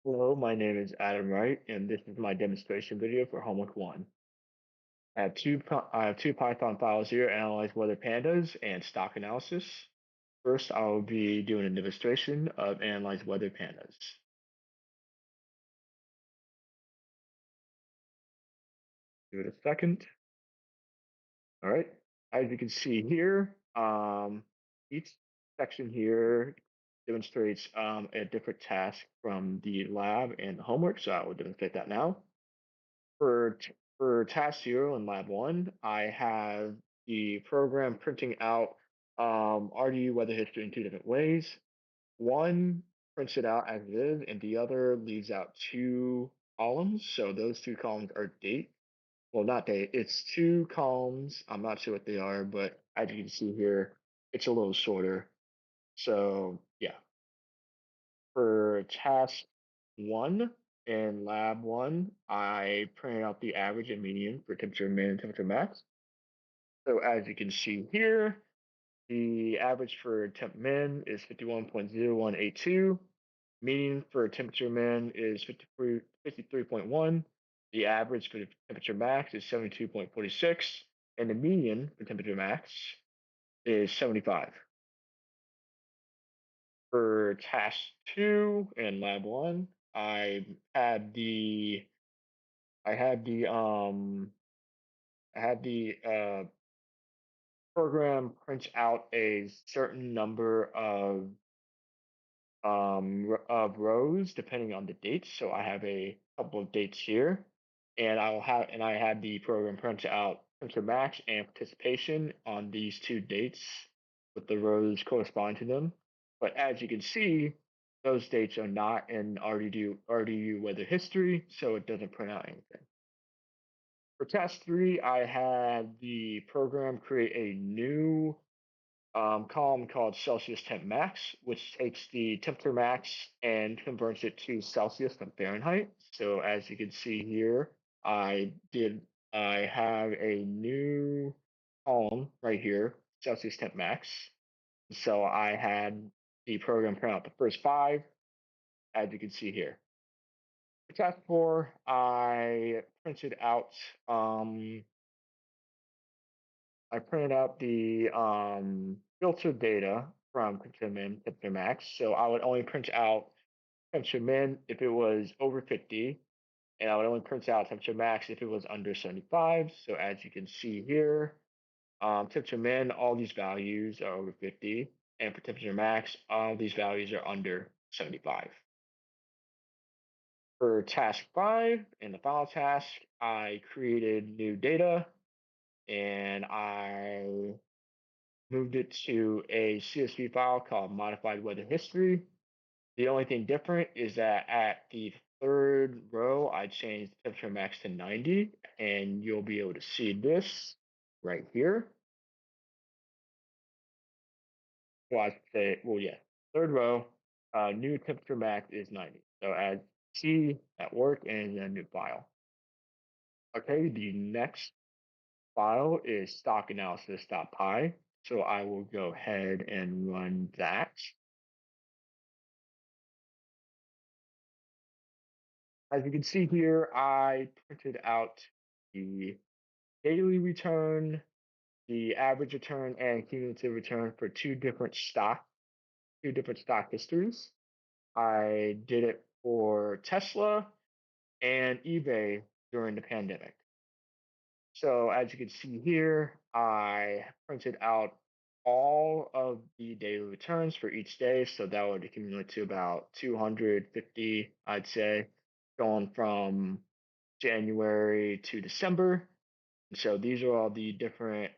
Hello, my name is Adam Wright, and this is my demonstration video for homework one. I have two Python files here, analyze weather pandas and stock analysis. First, I will be doing a demonstration of analyze weather pandas. Give it a second. All right. As you can see here, each section here demonstrates a different task from the lab and the homework, so I will demonstrate that now. For task zero in lab one, I have the program printing out RDU weather history in two different ways. One prints it out as it is, and the other leaves out two columns. So those two columns are date. Well, not date. It's two columns. I'm not sure what they are, but as you can see here, it's a little shorter. So yeah, for task one in lab one, I printed out the average and median for temperature min and temperature max. So as you can see here, the average for temp min is 51.0182. Median for temperature min is 53.1. The average for the temperature max is 72.46. And the median for temperature max is 75. For task two and lab one, I had the I had the I had the program print out a certain number of rows depending on the dates. So I have a couple of dates here, and I had the program print out temperature max and participation on these two dates with the rows corresponding to them. But as you can see, those dates are not in RDU weather history, so it doesn't print out anything. For task three, I had the program create a new column called Celsius temp max, which takes the temperature max and converts it to Celsius from Fahrenheit. So as you can see here, I did I have a new column right here, Celsius temp max. So I had the program print out the first five, as you can see here. For task four, um, I printed out the filtered data from temperature min, temperature max. So I would only print out temperature min if it was over 50, and I would only print out temperature max if it was under 75. So as you can see here, temperature min, all these values are over 50, and for temperature max, all these values are under 75. For task five, in the final task, I created new data and I moved it to a CSV file called modified weather history. The only thing different is that at the third row, I changed the temperature max to 90, and you'll be able to see this right here. Well, I should say, well, yeah, third row, new temperature max is 90. So as see at work and a new file. Okay, the next file is stockanalysis.py. So I will go ahead and run that. As you can see here, I printed out the daily return, the average return, and cumulative return for two different stock histories. I did it for Tesla and eBay during the pandemic. So as you can see here, I printed out all of the daily returns for each day. So that would accumulate to about 250, I'd say, going from January to December. So these are all the different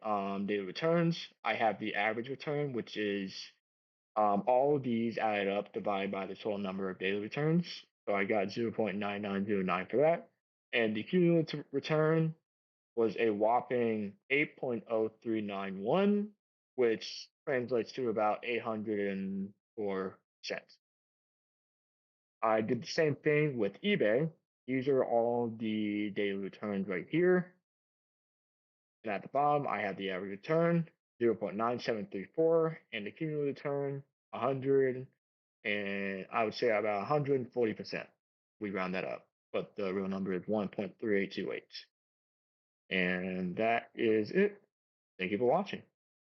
data returns. I have the average return, which is all of these added up divided by the total number of data returns. So I got 0.9909 for that. And the cumulative return was a whopping 8.0391, which translates to about 804 cents. I did the same thing with eBay. These are all the daily returns right here. And at the bottom, I have the average return, 0.9734, and the cumulative return, 100, and I would say about 140%. we round that up, but the real number is 1.3828. And that is it. Thank you for watching.